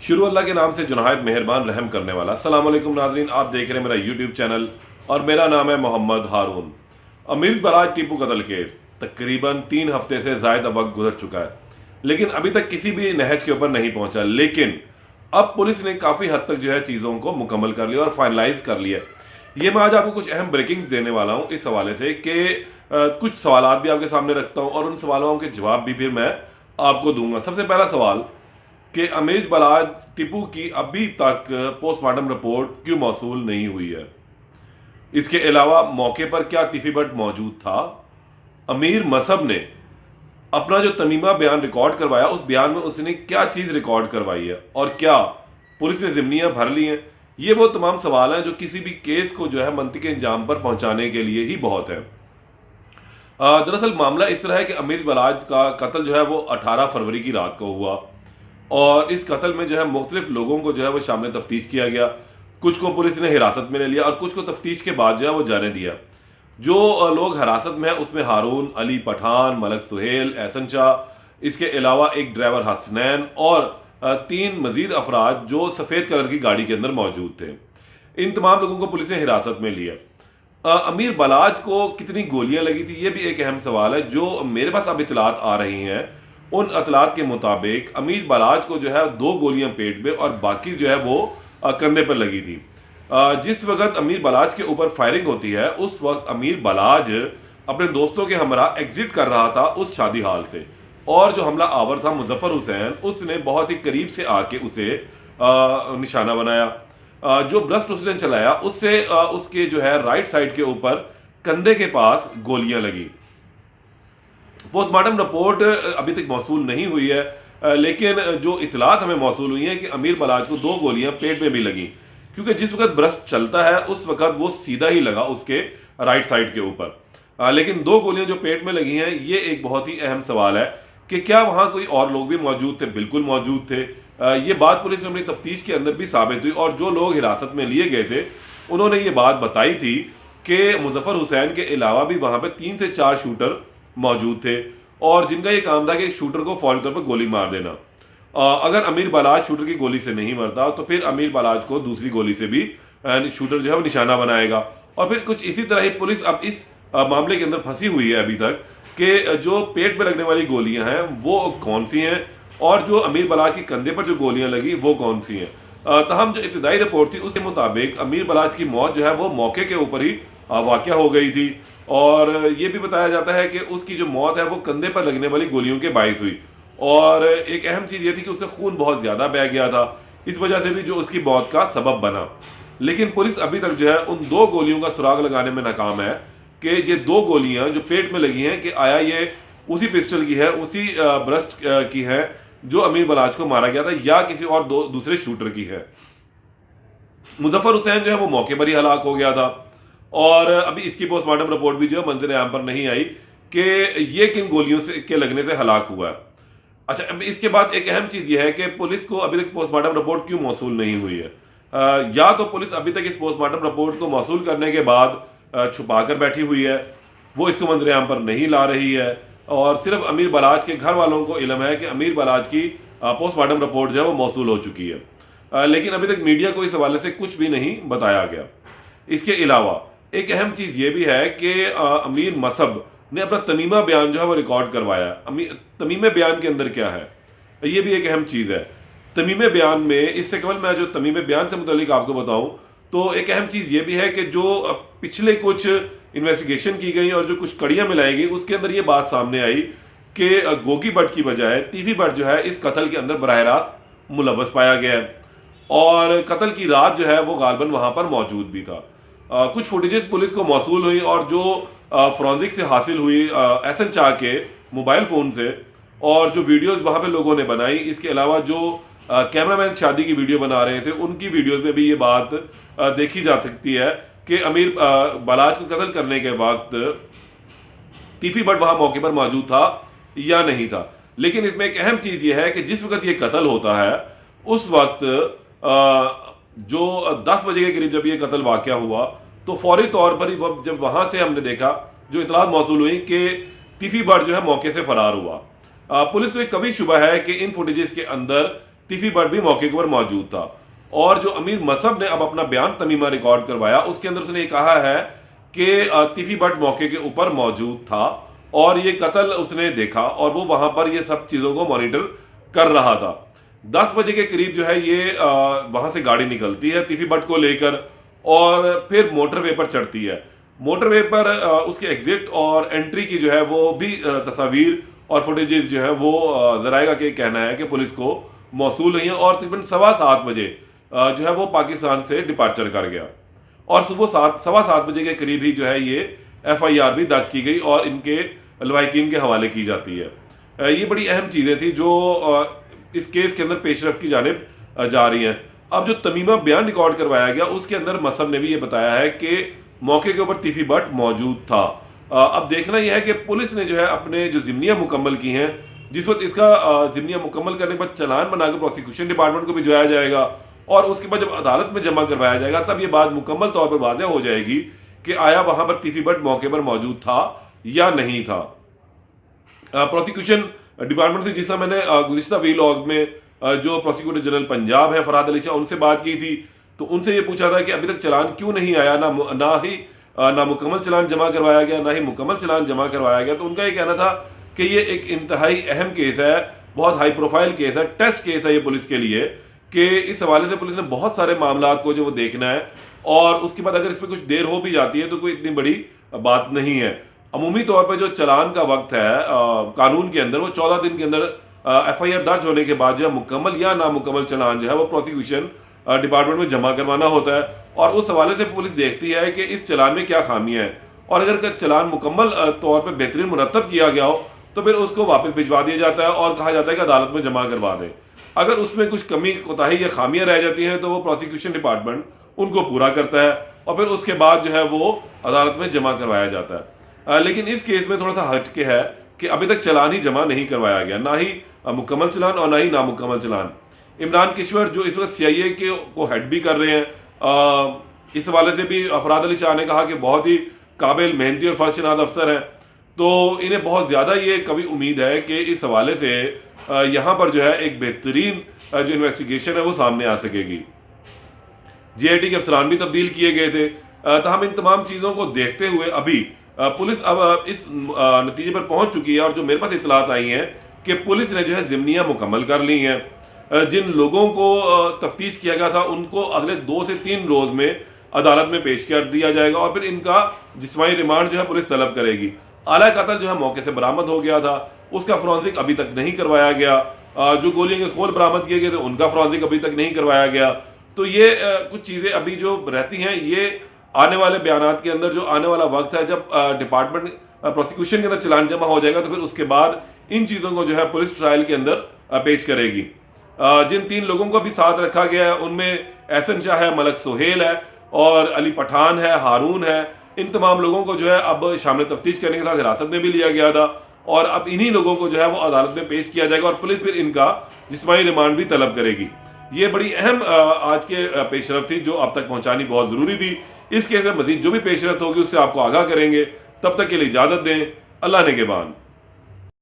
शुरू अल्लाह के नाम से जो नहायत मेहरबान रहम करने वाला। अस्सलाम वालेकुम नाजरीन, आप देख रहे हैं मेरा यूट्यूब चैनल और मेरा नाम है मोहम्मद हारून। अमीर बराज टीपू कत्ल केस तकरीबन 3 हफ्ते से ज़ायद वक्त गुजर चुका है, लेकिन अभी तक किसी भी नहज के ऊपर नहीं पहुंचा। लेकिन अब पुलिस ने काफ़ी हद तक जो है चीज़ों को मुकम्मल कर लिया और फाइनलाइज कर लिया। ये मैं आज आपको कुछ अहम ब्रेकिंग्स देने वाला हूँ इस हवाले से कि कुछ सवालात भी आपके सामने रखता हूँ और उन सवालों के जवाब भी फिर मैं आपको दूंगा। सबसे पहला सवाल कि अमीर बराज टीपू की अभी तक पोस्टमार्टम रिपोर्ट क्यों मौसूल नहीं हुई है। इसके अलावा मौके पर क्या तिफी भट्ट मौजूद था। अमीर मसहब ने अपना जो तमीमा बयान रिकॉर्ड करवाया, उस बयान में उसने क्या चीज़ रिकॉर्ड करवाई है और क्या पुलिस ने ज़िम्नियाँ भर ली हैं। ये वो तमाम सवाल हैं जो किसी भी केस को जो है मंतिक अंजाम पर पहुंचाने के लिए ही बहुत है। दरअसल मामला इस तरह है कि अमीर बराज का कत्ल जो है वो 18 फरवरी की रात को हुआ और इस कत्ल में जो है मुख्तलिफ लोगों को जो है वो शामिल तफ्तीश किया गया। कुछ को पुलिस ने हिरासत में ले लिया और कुछ को तफ्तीश के बाद जो है वो जाने दिया। जो लोग हिरासत में हैं उसमें हारून, अली पठान, मलक सुहेल, एहसन शाह, इसके अलावा एक ड्राइवर हसनैन और 3 मजीद अफराद जो सफ़ेद कलर की गाड़ी के अंदर मौजूद थे। इन तमाम लोगों को पुलिस ने हिरासत में लिया। अमीर बराज को कितनी गोलियां लगी थी ये भी एक अहम सवाल है। जो मेरे पास अब इतलात आ रही हैं, उन अतलात के मुताबिक अमीर बराज को जो है 2 गोलियां पेट में और बाकी जो है वो कंधे पर लगी थी। जिस वक्त अमीर बराज के ऊपर फायरिंग होती है उस वक्त अमीर बराज अपने दोस्तों के हमरा एग्जिट कर रहा था उस शादी हाल से, और जो हमला आवर था मुजफ्फर हुसैन, उसने बहुत ही करीब से आके उसे निशाना बनाया। जो ब्रस्ट उसने चलाया उससे उसके जो है राइट साइड के ऊपर कंधे के पास गोलियां लगी। पोस्टमार्टम रिपोर्ट अभी तक मौसूल नहीं हुई है, लेकिन जो इतलात हमें मौसूल हुई है कि अमीर बराज को 2 गोलियां पेट में भी लगी, क्योंकि जिस वक्त ब्रस्ट चलता है उस वक्त वो सीधा ही लगा उसके राइट साइड के ऊपर। लेकिन 2 गोलियां जो पेट में लगी हैं, ये एक बहुत ही अहम सवाल है कि क्या वहां कोई और लोग भी मौजूद थे। बिल्कुल मौजूद थे। ये बात पुलिस ने अपनी तफ्तीश के अंदर भी साबित हुई और जो लोग हिरासत में लिए गए थे उन्होंने ये बात बताई थी कि मुजफ्फर हुसैन के अलावा भी वहां पर 3 से 4 शूटर मौजूद थे और जिनका ये काम था कि शूटर को फौरी तौर पर गोली मार देना। अगर अमीर बराज शूटर की गोली से नहीं मरता तो फिर अमीर बराज को दूसरी गोली से भी शूटर जो है वो निशाना बनाएगा। और फिर कुछ इसी तरह ही पुलिस अब इस मामले के अंदर फंसी हुई है अभी तक कि जो पेट में लगने वाली गोलियां हैं वो कौन सी हैं और जो अमीर बराज के कंधे पर जो गोलियां लगी वो कौन सी हैं। तहम जो इब्तदाई रिपोर्ट थी उसके मुताबिक अमीर बराज की मौत जो है वो मौके के ऊपर ही वाक़या हो गई थी और ये भी बताया जाता है कि उसकी जो मौत है वो कंधे पर लगने वाली गोलियों के बाइस हुई। और एक अहम चीज़ ये थी कि उससे खून बहुत ज़्यादा बह गया था, इस वजह से भी जो उसकी मौत का सबब बना। लेकिन पुलिस अभी तक जो है उन 2 गोलियों का सुराग लगाने में नाकाम है कि ये 2 गोलियां जो पेट में लगी हैं कि आया ये उसी पिस्टल की है, उसी ब्रस्ट की है जो अमीर बराज को मारा गया था या किसी और दूसरे शूटर की है। मुजफ्फर हुसैन जो है वो मौके पर ही हलाक हो गया था और अभी इसकी पोस्टमार्टम रिपोर्ट भी जो है मंजर आम पर नहीं आई कि ये किन गोलियों से के लगने से हलाक हुआ है। अच्छा, अब इसके बाद एक अहम चीज़ ये है कि पुलिस को अभी तक पोस्टमार्टम रिपोर्ट क्यों मौसूल नहीं हुई है। या तो पुलिस अभी तक इस पोस्टमार्टम रिपोर्ट को मौसूल करने के बाद छुपा कर बैठी हुई है, वो इसको मंजर आम पर नहीं ला रही है और सिर्फ अमीर बराज के घर वालों को इल्म है कि अमीर बराज की पोस्टमार्टम रिपोर्ट जो है वो मौसूल हो चुकी है। लेकिन अभी तक मीडिया को इस हवाले से कुछ भी नहीं बताया गया। इसके अलावा एक अहम चीज़ ये भी है कि अमीर मसहब ने अपना तमीमा बयान जो है वो रिकॉर्ड करवाया। तमीमे बयान के अंदर क्या है ये भी एक अहम चीज़ है। तमीमे बयान में, इससे कबल मैं जो तमीमे बयान से मुतालिक आपको बताऊं तो एक अहम चीज़ ये भी है कि जो पिछले कुछ इन्वेस्टिगेशन की गई और जो कुछ कड़ियाँ मिलाई गई उसके अंदर ये बात सामने आई कि गोगी भट्ट की बजाय तिफी भट्ट जो है इस कत्ल के अंदर बराह रास्त मुलव्वस पाया गया है और कत्ल की रात जो है वो गालबन वहाँ पर मौजूद भी था। कुछ फुटेजेस पुलिस को मौसूल हुई और जो फोरेंसिक से हासिल हुई एहसन शाह के मोबाइल फ़ोन से और जो वीडियोस वहाँ पे लोगों ने बनाई, इसके अलावा जो कैमरामैन शादी की वीडियो बना रहे थे उनकी वीडियोस में भी ये बात देखी जा सकती है कि अमीर बराज को कत्ल करने के वक्त तिफी भट्ट वहाँ मौके पर मौजूद था या नहीं था। लेकिन इसमें एक अहम चीज़ ये है कि जिस वक्त ये कत्ल होता है उस वक्त जो 10 बजे के करीब जब ये कत्ल वाक़या हुआ तो फौरी तौर पर ही जब वहाँ से हमने देखा जो इतलात मौसूल हुई कि तिफी भट्ट जो है मौके से फरार हुआ। पुलिस को एक कभी शुबा है कि इन फुटेजेस के अंदर तिफी भट्ट भी मौके पर मौजूद था। और जो अमीर मसहब ने अब अपना बयान तमीमा रिकॉर्ड करवाया, उसके अंदर उसने कहा है कि तिफी भट्ट मौके के ऊपर मौजूद था और ये कत्ल उसने देखा और वो वहां पर ये सब चीजों को मॉनिटर कर रहा था। 10 बजे के करीब जो है ये वहां से गाड़ी निकलती है तिफी भट्ट को लेकर और फिर मोटरवे पर चढ़ती है। मोटरवे पर उसके एग्जिट और एंट्री की जो है वो भी तस्वीर और फुटेजेस जो है वो जराएगा के कहना है कि पुलिस को मौसूल हुई है और तकरीबन 7:15 बजे जो है वो पाकिस्तान से डिपार्चर कर गया और सुबह 7:15 बजे के करीब ही जो है ये FIR भी दर्ज की गई और इनके लवाहिकीन के हवाले की जाती है। ये बड़ी अहम चीज़ें थी जो इस केस के अंदर पेशरफ्त की जानिब जा रही हैं। अब जो तमीमा बयान रिकॉर्ड करवाया गया उसके अंदर मसहब ने भी ये बताया है कि मौके के ऊपर तिफी भट्ट मौजूद था। अब देखना यह है कि पुलिस ने जो है अपने जो ज़िम्नियाँ मुकम्मल की हैं, जिस वक्त इसका ज़िम्नियाँ मुकम्मल करने के बाद चालान बनाकर प्रोसिक्यूशन डिपार्टमेंट को भिजवाया जाएगा और उसके बाद जब अदालत में जमा करवाया जाएगा तब ये बात मुकम्मल तौर पर वाज़ेह हो जाएगी कि आया वहां पर तिफी भट्ट मौके पर मौजूद था या नहीं था। प्रोसिक्यूशन डिपार्टमेंट से जिस मैंने गुज़िश्ता वीलॉग में जो प्रोसिक्यूटर जनरल पंजाब है फरहाद अली शाह, उनसे बात की थी तो उनसे ये पूछा था कि अभी तक चालान क्यों नहीं आया, ना मुकम्मल चालान जमा करवाया गया, ना ही मुकम्मल चालान जमा करवाया गया। तो उनका ये कहना था कि ये एक इंतहाई अहम केस है, बहुत हाई प्रोफाइल केस है, टेस्ट केस है ये पुलिस के लिए कि इस हवाले से पुलिस ने बहुत सारे मामला को जो वो देखना है और उसके बाद अगर इसमें कुछ देर हो भी जाती है तो कोई इतनी बड़ी बात नहीं है। अमूमी तौर पर जो चालान का वक्त है कानून के अंदर वो 14 दिन के अंदर FIR दर्ज होने के बाद जो है मुकम्मल या नामुकम्मल चालान जो है वो प्रोसिक्यूशन डिपार्टमेंट में जमा करवाना होता है और उस हवाले से पुलिस देखती है कि इस चालान में क्या खामियां हैं और अगर चालान मुकम्मल तौर पर बेहतरीन मुरतब किया गया हो तो फिर उसको वापस भिजवा दिया जाता है और कहा जाता है कि अदालत में जमा करवा दें। अगर उसमें कुछ कमी कोताही या खामियां रह जाती हैं तो वो प्रोसिक्यूशन डिपार्टमेंट उनको पूरा करता है और फिर उसके बाद जो है वो अदालत में जमा करवाया जाता है। लेकिन इस केस में थोड़ा सा हटके है कि अभी तक चालान ही जमा नहीं करवाया गया, ना ही मुकम्मल चालान और ना ही नामुकम्मल चालान। इमरान किश्वर जो इस वक्त CIA के को हेड भी कर रहे हैं, इस हवाले से भी फरहाद अली शाह ने कहा कि बहुत ही काबिल, मेहनती और फर्शनाद अफसर हैं, तो इन्हें बहुत ज़्यादा ये कभी उम्मीद है कि इस हवाले से यहाँ पर जो है एक बेहतरीन जो इन्वेस्टिगेशन है वो सामने आ सकेगी। JIT के अफसरान भी तब्दील किए गए थे। हम इन तमाम चीज़ों को देखते हुए अभी पुलिस अब इस नतीजे पर पहुंच चुकी है और जो मेरे पास इतलात आई हैं कि पुलिस ने जो है ज़िम्नियाँ मुकम्मल कर ली हैं। जिन लोगों को तफ्तीश किया गया था उनको अगले 2 से 3 रोज़ में अदालत में पेश कर दिया जाएगा और फिर इनका जिस्मानी रिमांड जो है पुलिस तलब करेगी। आला कत्ल जो है मौके से बरामद हो गया था, उसका फोरेंसिक अभी तक नहीं करवाया गया। जो गोलियों के खोल बरामद किए गए थे उनका फोरेंसिक अभी तक नहीं करवाया गया। तो ये कुछ चीज़ें अभी जो रहती हैं ये आने वाले बयानात के अंदर जो आने वाला वक्त है जब डिपार्टमेंट प्रोसिक्यूशन के अंदर चालान जमा हो जाएगा तो फिर उसके बाद इन चीज़ों को जो है पुलिस ट्रायल के अंदर पेश करेगी। जिन 3 लोगों को भी साथ रखा गया है उनमें एहसन शाह है, मलक सोहेल है और अली पठान है, हारून है। इन तमाम लोगों को जो है अब शामिल तफ्तीश करने के साथ हिरासत में भी लिया गया था और अब इन्हीं लोगों को जो है वो अदालत में पेश किया जाएगा और पुलिस फिर इनका जिस्मानी रिमांड भी तलब करेगी। ये बड़ी अहम आज के पेशरफ्त थी जो अब तक पहुंचानी बहुत ज़रूरी थी। इस केस में मजीद जो भी पेशरफ्त होगी उससे आपको आगाह करेंगे। तब तक के लिए इजाज़त दें। अल्लाह ने के बान।